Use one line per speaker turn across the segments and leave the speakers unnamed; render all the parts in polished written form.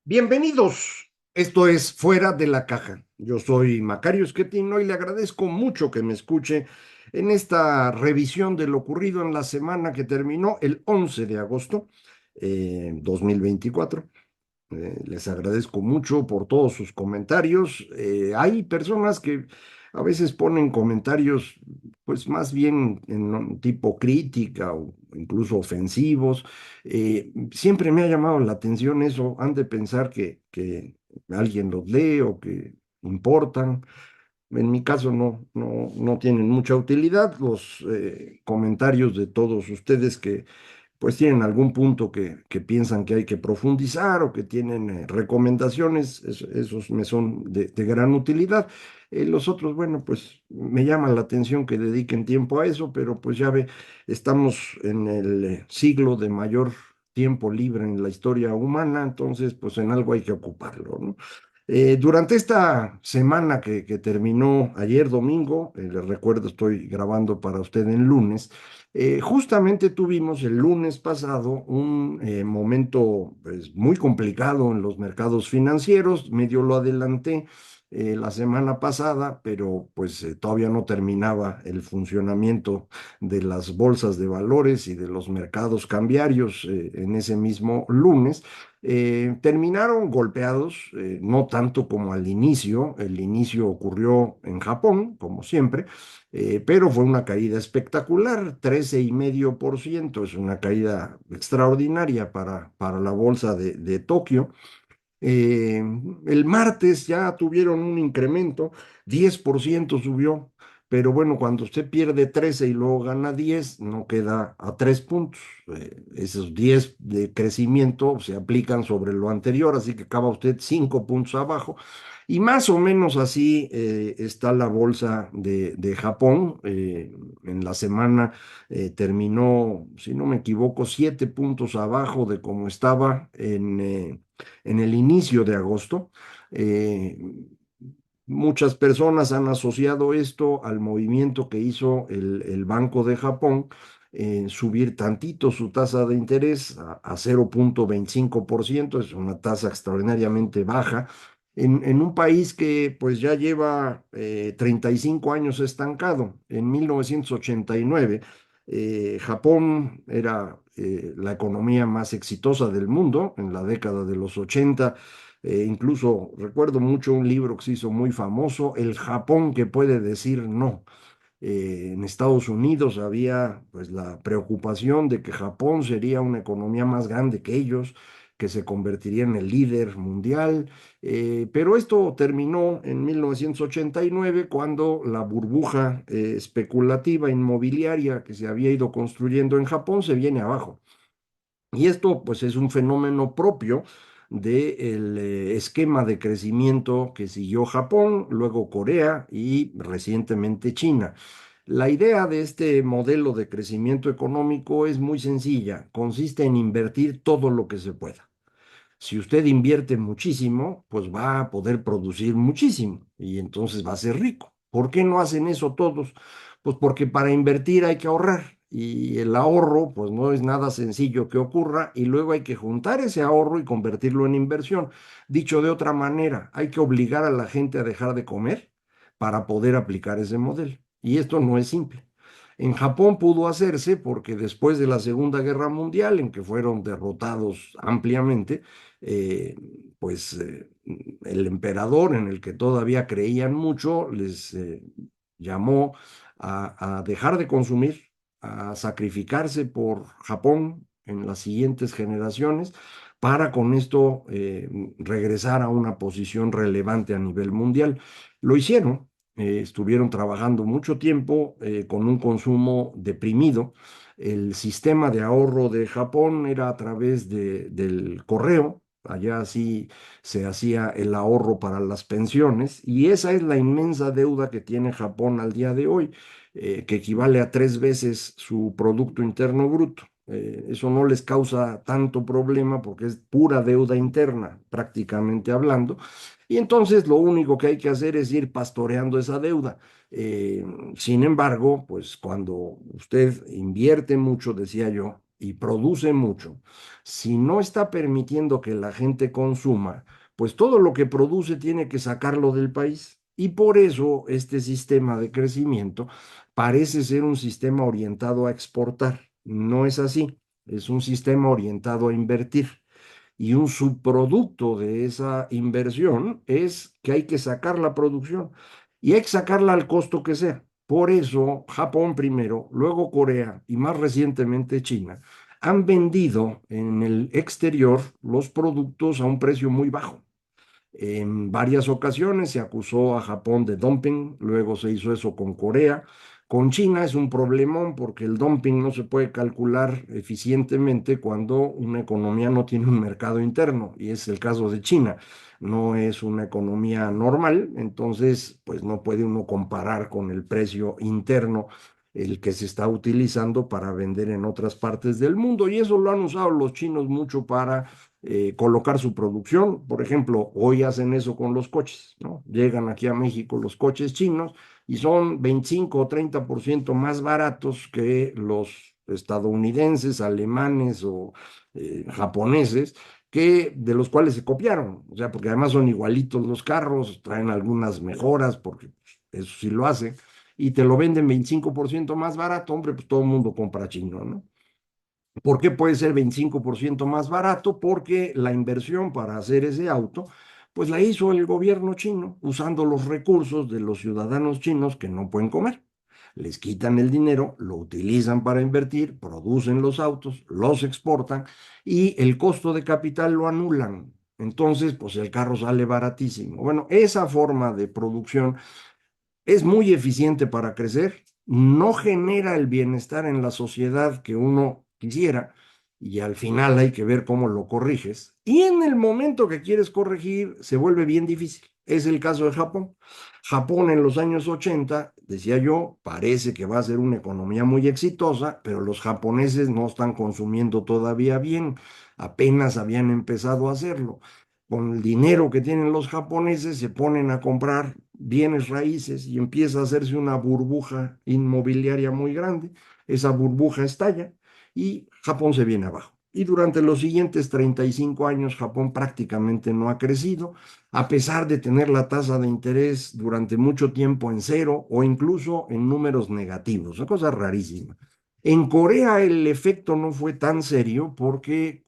Bienvenidos. Esto es Fuera de la Caja. Yo soy Macario Schettino y le agradezco mucho que me escuche en esta revisión de lo ocurrido en la semana que terminó el 11 de agosto 2024. Les agradezco mucho por todos sus comentarios. Hay personas que a veces ponen comentarios, pues más bien en un tipo crítica o incluso ofensivos. Siempre me ha llamado la atención eso. Han de pensar que alguien los lee o que importan. En mi caso no tienen mucha utilidad los comentarios de todos ustedes que pues tienen algún punto que piensan que hay que profundizar o que tienen recomendaciones, esos me son de gran utilidad. Los otros, bueno, pues me llama la atención que dediquen tiempo a eso, pero pues ya ve, estamos en el siglo de mayor tiempo libre en la historia humana, entonces pues en algo hay que ocuparlo, ¿no? Durante esta semana que terminó ayer domingo, les recuerdo, estoy grabando para usted en lunes. Justamente tuvimos el lunes pasado un momento pues, muy complicado en los mercados financieros, medio lo adelanté la semana pasada, pero pues todavía no terminaba el funcionamiento de las bolsas de valores y de los mercados cambiarios en ese mismo lunes. Terminaron golpeados, no tanto como al inicio. El inicio ocurrió en Japón, como siempre, pero fue una caída espectacular, 13,5%. Es una caída extraordinaria para la bolsa de Tokio. Eh, el martes ya tuvieron un incremento, 10% subió, pero bueno, cuando usted pierde 13 y luego gana 10 no queda a 3 puntos. Esos 10 de crecimiento se aplican sobre lo anterior, así que acaba usted 5 puntos abajo. Y más o menos así está la bolsa de Japón. En la semana terminó, si no me equivoco, 7 puntos abajo de como estaba en el inicio de agosto. Eh, Muchas personas han asociado esto al movimiento que hizo el Banco de Japón en subir tantito su tasa de interés a 0,25%. Es una tasa extraordinariamente baja en un país que pues ya lleva 35 años estancado. En 1989, Japón era la economía más exitosa del mundo en la década de los 80. Incluso recuerdo mucho un libro que se hizo muy famoso, El Japón que puede decir no. En Estados Unidos había pues la preocupación de que Japón sería una economía más grande que ellos, que se convertiría en el líder mundial, pero esto terminó en 1989 cuando la burbuja especulativa inmobiliaria que se había ido construyendo en Japón se viene abajo. Y esto pues es un fenómeno propio del esquema de crecimiento que siguió Japón, luego Corea y recientemente China. La idea de este modelo de crecimiento económico es muy sencilla, consiste en invertir todo lo que se pueda. Si usted invierte muchísimo, pues va a poder producir muchísimo y entonces va a ser rico. ¿Por qué no hacen eso todos? Pues porque para invertir hay que ahorrar y el ahorro pues no es nada sencillo que ocurra y luego hay que juntar ese ahorro y convertirlo en inversión. Dicho de otra manera, hay que obligar a la gente a dejar de comer para poder aplicar ese modelo. Y esto no es simple. En Japón pudo hacerse porque después de la Segunda Guerra Mundial, en que fueron derrotados ampliamente, eh, pues el emperador, en el que todavía creían mucho, les llamó a dejar de consumir, a sacrificarse por Japón en las siguientes generaciones, para con esto regresar a una posición relevante a nivel mundial. Lo hicieron. Estuvieron trabajando mucho tiempo con un consumo deprimido. El sistema de ahorro de Japón era a través del correo. Allá sí se hacía el ahorro para las pensiones y esa es la inmensa deuda que tiene Japón al día de hoy, que equivale a 3 veces su Producto Interno Bruto. Eso no les causa tanto problema porque es pura deuda interna, prácticamente hablando. Y entonces lo único que hay que hacer es ir pastoreando esa deuda. Eh, Sin embargo, pues cuando usted invierte mucho, decía yo, y produce mucho, si no está permitiendo que la gente consuma, pues todo lo que produce tiene que sacarlo del país. Y por eso este sistema de crecimiento parece ser un sistema orientado a exportar. No es así, es un sistema orientado a invertir. Y un subproducto de esa inversión es que hay que sacar la producción y hay que sacarla al costo que sea. Por eso Japón primero, luego Corea y más recientemente China han vendido en el exterior los productos a un precio muy bajo. En varias ocasiones se acusó a Japón de dumping, luego se hizo eso con Corea. Con China es un problemón porque el dumping no se puede calcular eficientemente cuando una economía no tiene un mercado interno, y es el caso de China. No es una economía normal, entonces pues no puede uno comparar con el precio interno el que se está utilizando para vender en otras partes del mundo. Y eso lo han usado los chinos mucho para colocar su producción. Por ejemplo, hoy hacen eso con los coches, ¿no? Llegan aquí a México los coches chinos y son 25 o 30% más baratos que los estadounidenses, alemanes o japoneses, que de los cuales se copiaron. O sea, porque además son igualitos los carros, traen algunas mejoras, porque pues, eso sí lo hace, y te lo venden 25% más barato, hombre, pues todo el mundo compra chino, ¿no? ¿Por qué puede ser 25% más barato? Porque la inversión para hacer ese auto, pues la hizo el gobierno chino usando los recursos de los ciudadanos chinos que no pueden comer. Les quitan el dinero, lo utilizan para invertir, producen los autos, los exportan y el costo de capital lo anulan. Entonces, pues el carro sale baratísimo. Bueno, esa forma de producción es muy eficiente para crecer, no genera el bienestar en la sociedad que uno quisiera y al final hay que ver cómo lo corriges. Y en el momento que quieres corregir se vuelve bien difícil. Es el caso de Japón. Japón en los años 80, decía yo, parece que va a ser una economía muy exitosa, pero los japoneses no están consumiendo todavía bien, apenas habían empezado a hacerlo. Con el dinero que tienen los japoneses se ponen a comprar bienes raíces y empieza a hacerse una burbuja inmobiliaria muy grande. Esa burbuja estalla y Japón se viene abajo. Y durante los siguientes 35 años Japón prácticamente no ha crecido, a pesar de tener la tasa de interés durante mucho tiempo en cero o incluso en números negativos, una cosa rarísima. En Corea el efecto no fue tan serio porque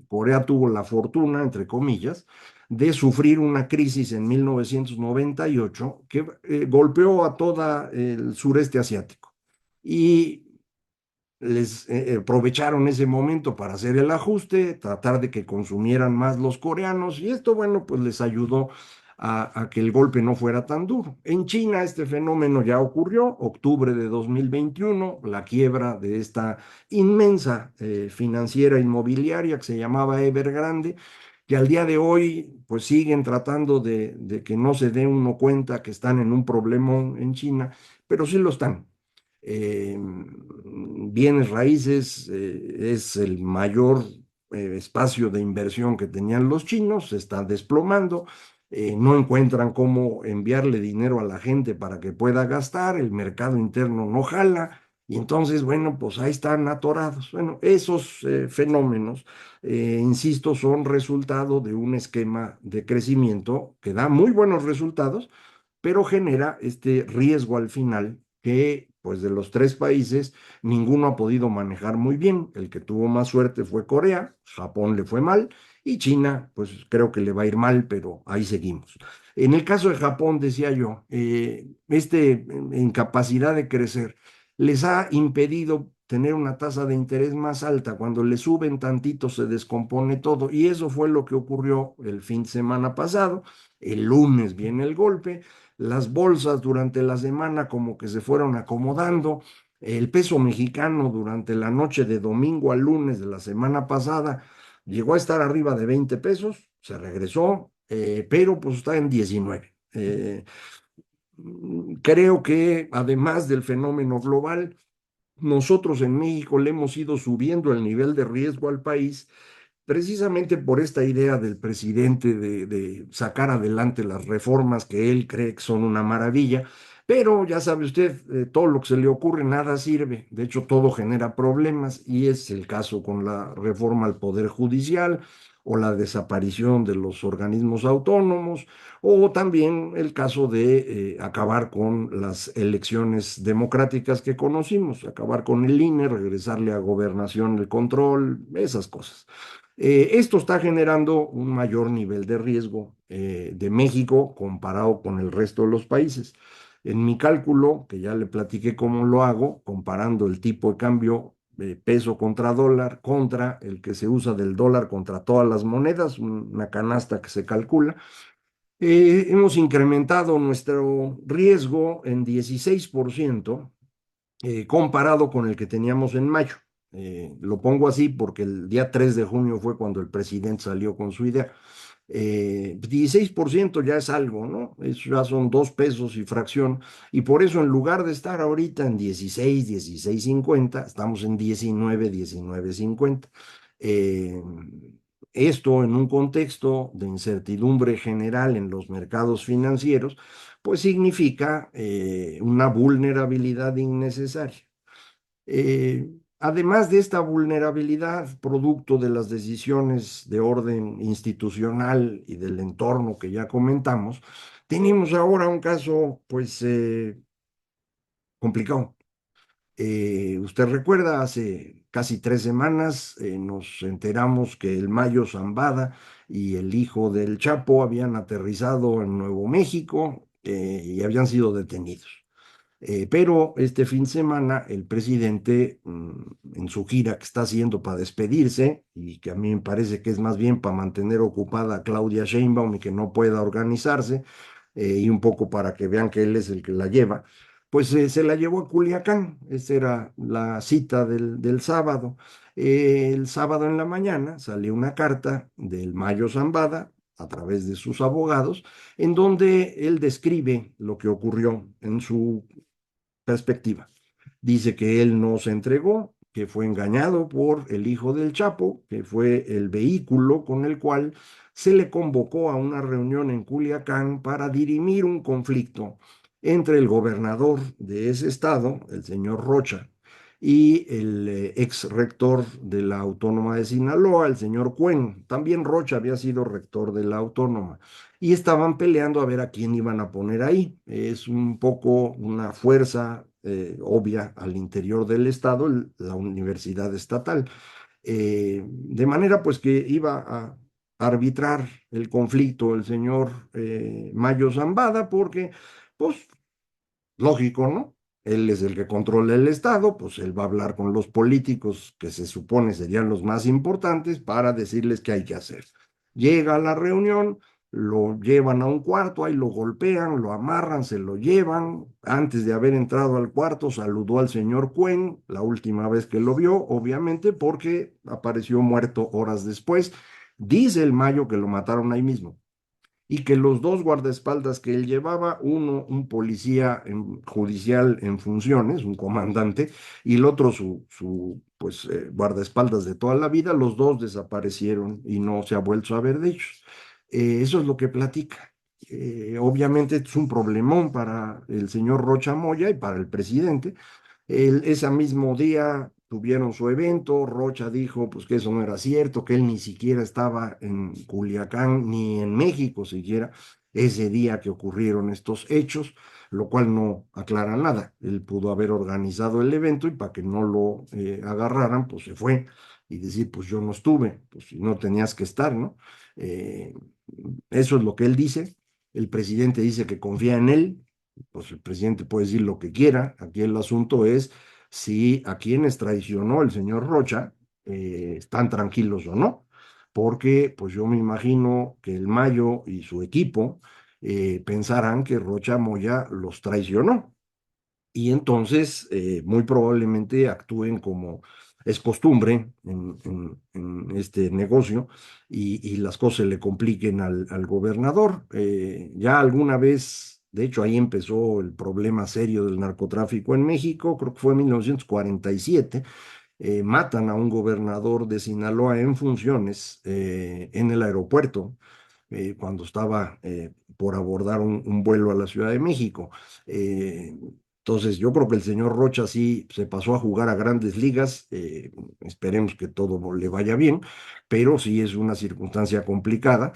Corea tuvo la fortuna, entre comillas, de sufrir una crisis en 1998 que golpeó a todo el sureste asiático. Y les aprovecharon ese momento para hacer el ajuste, tratar de que consumieran más los coreanos y esto, bueno, pues les ayudó a que el golpe no fuera tan duro. En China este fenómeno ya ocurrió, octubre de 2021, la quiebra de esta inmensa financiera inmobiliaria que se llamaba Evergrande, que al día de hoy pues siguen tratando de que no se dé uno cuenta que están en un problema en China, pero sí lo están. Bienes raíces es el mayor espacio de inversión que tenían los chinos, se está desplomando, no encuentran cómo enviarle dinero a la gente para que pueda gastar, el mercado interno no jala, y entonces, bueno, pues ahí están atorados. Bueno, esos fenómenos, insisto, son resultado de un esquema de crecimiento que da muy buenos resultados, pero genera este riesgo al final que, pues de los tres países, ninguno ha podido manejar muy bien. El que tuvo más suerte fue Corea, Japón le fue mal y China, pues creo que le va a ir mal, pero ahí seguimos. En el caso de Japón, decía yo, incapacidad de crecer les ha impedido tener una tasa de interés más alta. Cuando le suben tantito se descompone todo y eso fue lo que ocurrió el fin de semana pasado. El lunes viene el golpe, las bolsas durante la semana como que se fueron acomodando. El peso mexicano durante la noche de domingo a lunes de la semana pasada llegó a estar arriba de 20 pesos, se regresó, pero pues está en 19. Creo que además del fenómeno global, nosotros en México le hemos ido subiendo el nivel de riesgo al país precisamente por esta idea del presidente de sacar adelante las reformas que él cree que son una maravilla, Pero ya sabe usted, todo lo que se le ocurre nada sirve, de hecho todo genera problemas y es el caso con la reforma al Poder Judicial o la desaparición de los organismos autónomos o también el caso de acabar con las elecciones democráticas que conocimos, acabar con el INE, regresarle a gobernación el control, esas cosas. Esto está generando un mayor nivel de riesgo de México comparado con el resto de los países. En mi cálculo, que ya le platiqué cómo lo hago, comparando el tipo de cambio peso contra dólar contra el que se usa del dólar contra todas las monedas, una canasta que se calcula, hemos incrementado nuestro riesgo en 16% comparado con el que teníamos en mayo. Lo pongo así porque el día 3 de junio fue cuando el presidente salió con su idea. 16% ya es algo, ¿no? Eso ya son 2 pesos y fracción. Y por eso en lugar de estar ahorita en 16, 16.50, estamos en 19, 19.50. Eh, Esto en un contexto de incertidumbre general en los mercados financieros, pues significa una vulnerabilidad innecesaria. Además de esta vulnerabilidad, producto de las decisiones de orden institucional y del entorno que ya comentamos, tenemos ahora un caso, pues, complicado. Usted recuerda, hace casi 3 semanas nos enteramos que el Mayo Zambada y el hijo del Chapo habían aterrizado en Nuevo México y habían sido detenidos. Pero este fin de semana el presidente, en su gira que está haciendo para despedirse, y que a mí me parece que es más bien para mantener ocupada a Claudia Sheinbaum y que no pueda organizarse, y un poco para que vean que él es el que la lleva, pues se la llevó a Culiacán. Esa era la cita del sábado. El sábado en la mañana salió una carta del Mayo Zambada a través de sus abogados, en donde él describe lo que ocurrió en su perspectiva. Dice que él no se entregó, que fue engañado por el hijo del Chapo, que fue el vehículo con el cual se le convocó a una reunión en Culiacán para dirimir un conflicto entre el gobernador de ese estado, el señor Rocha, y el ex rector de la Autónoma de Sinaloa, el señor Cuen. También Rocha había sido rector de la Autónoma y estaban peleando a ver a quién iban a poner ahí. Es un poco una fuerza obvia al interior del estado, la universidad estatal. De manera pues que iba a arbitrar el conflicto el señor Mayo Zambada porque pues lógico, ¿no? Él es el que controla el Estado, pues él va a hablar con los políticos que se supone serían los más importantes para decirles qué hay que hacer. Llega a la reunión, lo llevan a un cuarto, ahí lo golpean, lo amarran, se lo llevan. Antes de haber entrado al cuarto, saludó al señor Cuen, la última vez que lo vio, obviamente, porque apareció muerto horas después. Dice el Mayo que lo mataron ahí mismo y que los dos guardaespaldas que él llevaba, uno un policía judicial en funciones, un comandante, y el otro pues, guardaespaldas de toda la vida, los dos desaparecieron y no se ha vuelto a ver de ellos. Eso es lo que platica. Obviamente es un problemón para el señor Rocha Moya y para el presidente. Ese mismo día tuvieron su evento, Rocha dijo pues que eso no era cierto, que él ni siquiera estaba en Culiacán ni en México siquiera ese día que ocurrieron estos hechos, lo cual no aclara nada. Él pudo haber organizado el evento y para que no lo agarraran, pues se fue y decir pues yo no estuve, pues si no tenías que estar, ¿no? Eh, Eso es lo que él dice. El presidente dice que confía en él, pues el presidente puede decir lo que quiera. Aquí el asunto es si a quienes traicionó el señor Rocha están tranquilos o no, porque pues yo me imagino que el Mayo y su equipo pensarán que Rocha Moya los traicionó y entonces muy probablemente actúen como es costumbre en este negocio y las cosas se le compliquen al gobernador. Ya alguna vez, de hecho ahí empezó el problema serio del narcotráfico en México, creo que fue en 1947. Matan a un gobernador de Sinaloa en funciones en el aeropuerto cuando estaba por abordar un vuelo a la Ciudad de México. Eh, entonces, yo creo que el señor Rocha sí se pasó a jugar a grandes ligas. Esperemos que todo le vaya bien, pero sí es una circunstancia complicada,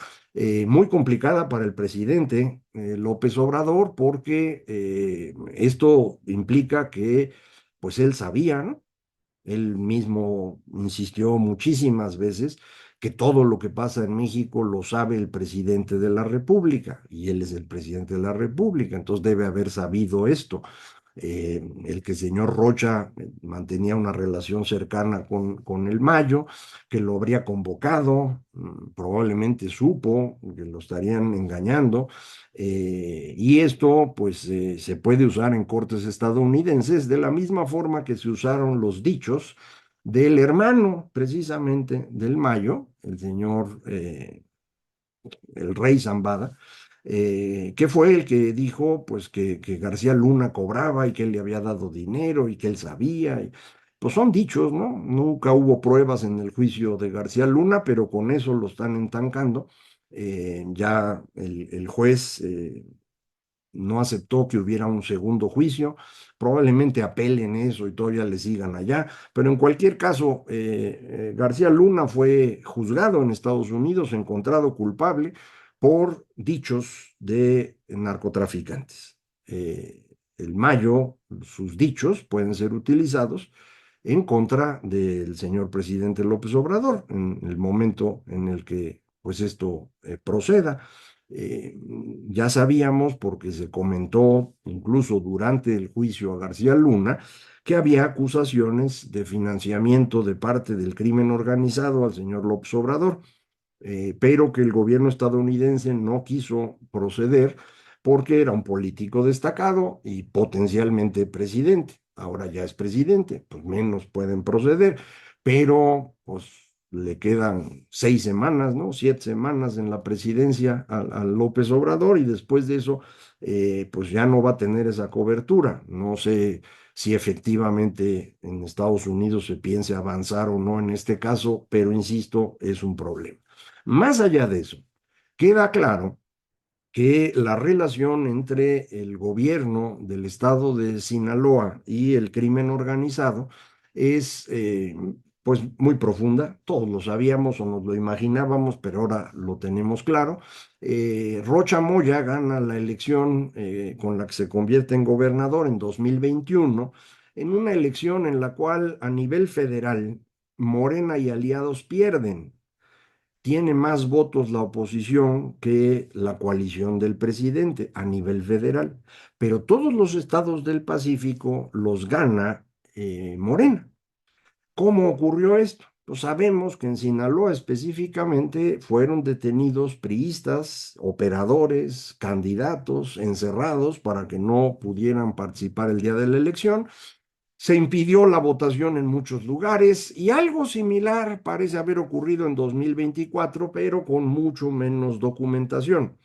muy complicada para el presidente López Obrador, porque esto implica que, pues él sabía, ¿no? Él mismo insistió muchísimas veces que todo lo que pasa en México lo sabe el presidente de la República y él es el presidente de la República, entonces debe haber sabido esto. El que el señor Rocha mantenía una relación cercana con el Mayo, que lo habría convocado, probablemente supo que lo estarían engañando, y esto pues se puede usar en cortes estadounidenses de la misma forma que se usaron los dichos del hermano precisamente del Mayo, el señor el rey Zambada, que fue el que dijo pues que García Luna cobraba y que él le había dado dinero y que él sabía. Pues son dichos, ¿no? Nunca hubo pruebas en el juicio de García Luna, pero con eso lo están entancando. Ya el juez no aceptó que hubiera un segundo juicio, probablemente apelen eso y todavía le sigan allá, pero en cualquier caso, García Luna fue juzgado en Estados Unidos, encontrado culpable por dichos de narcotraficantes. El Mayo, sus dichos pueden ser utilizados en contra del señor presidente López Obrador en el momento en el que pues esto proceda. Eh, ya sabíamos, porque se comentó incluso durante el juicio a García Luna, que había acusaciones de financiamiento de parte del crimen organizado al señor López Obrador, pero que el gobierno estadounidense no quiso proceder porque era un político destacado y potencialmente presidente. Ahora ya es presidente, pues menos pueden proceder, pero pues le quedan 6 semanas, ¿no? 7 semanas en la presidencia a López Obrador y después de eso, pues ya no va a tener esa cobertura. No sé si efectivamente en Estados Unidos se piense avanzar o no en este caso, pero insisto, es un problema. Más allá de eso, queda claro que la relación entre el gobierno del estado de Sinaloa y el crimen organizado es pues muy profunda. Todos lo sabíamos o nos lo imaginábamos, pero ahora lo tenemos claro. Rocha Moya gana la elección con la que se convierte en gobernador en 2021, en una elección en la cual a nivel federal Morena y aliados pierden. Tiene más votos la oposición que la coalición del presidente a nivel federal, pero todos los estados del Pacífico los gana Morena. ¿Cómo ocurrió esto? Pues sabemos que en Sinaloa específicamente fueron detenidos priistas, operadores, candidatos, encerrados para que no pudieran participar el día de la elección. Se impidió la votación en muchos lugares y algo similar parece haber ocurrido en 2024, pero con mucho menos documentación,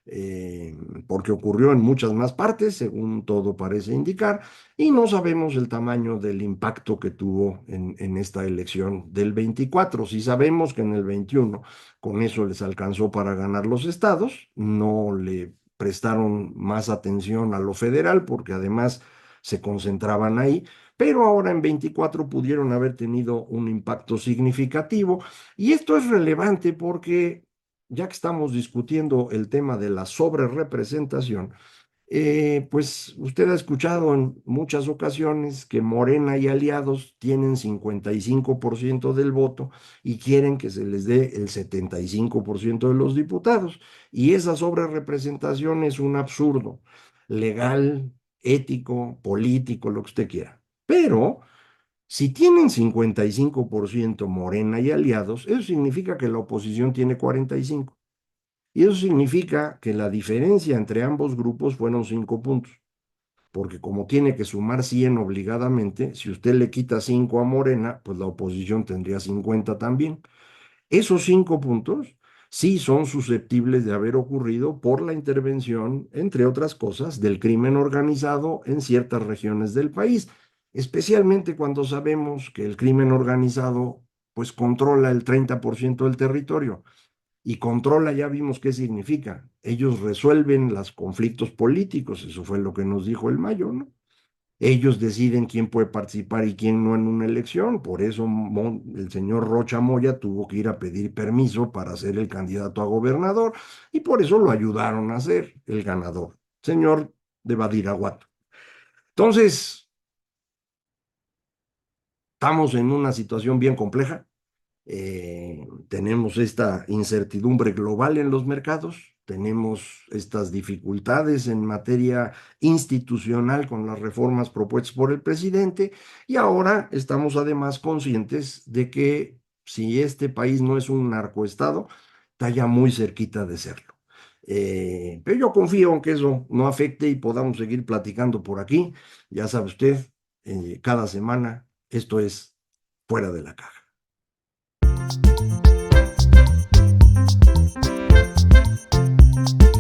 eh, porque ocurrió en muchas más partes, según todo parece indicar, y no sabemos el tamaño del impacto que tuvo en esta elección del 24. Si sabemos que en el 21 con eso les alcanzó para ganar los estados, no le prestaron más atención a lo federal, porque además se concentraban ahí, pero ahora en 24 pudieron haber tenido un impacto significativo. Y esto es relevante porque, ya que estamos discutiendo el tema de la sobrerepresentación, pues usted ha escuchado en muchas ocasiones que Morena y aliados tienen 55% del voto y quieren que se les dé el 75% de los diputados. Y esa sobrerepresentación es un absurdo legal, ético, político, lo que usted quiera. Pero si tienen 55% Morena y aliados, eso significa que la oposición tiene 45. Y eso significa que la diferencia entre ambos grupos fueron 5 puntos. Porque como tiene que sumar 100 obligadamente, si usted le quita 5 a Morena, pues la oposición tendría 50 también. Esos 5 puntos sí son susceptibles de haber ocurrido por la intervención, entre otras cosas, del crimen organizado en ciertas regiones del país, especialmente cuando sabemos que el crimen organizado pues controla el 30% del territorio. y controla, ya vimos qué significa. Ellos resuelven los conflictos políticos, eso fue lo que nos dijo el Mayo, ¿no? Ellos deciden quién puede participar y quién no en una elección. Por eso el señor Rocha Moya tuvo que ir a pedir permiso para ser el candidato a gobernador y por eso lo ayudaron a ser el ganador, señor de Badiraguato. Entonces, estamos en una situación bien compleja. Tenemos esta incertidumbre global en los mercados, tenemos estas dificultades en materia institucional con las reformas propuestas por el presidente y ahora estamos además conscientes de que si este país no es un narcoestado, está ya muy cerquita de serlo. Pero yo confío en que eso no afecte y podamos seguir platicando por aquí. Ya sabe usted, cada semana esto es fuera de la caja.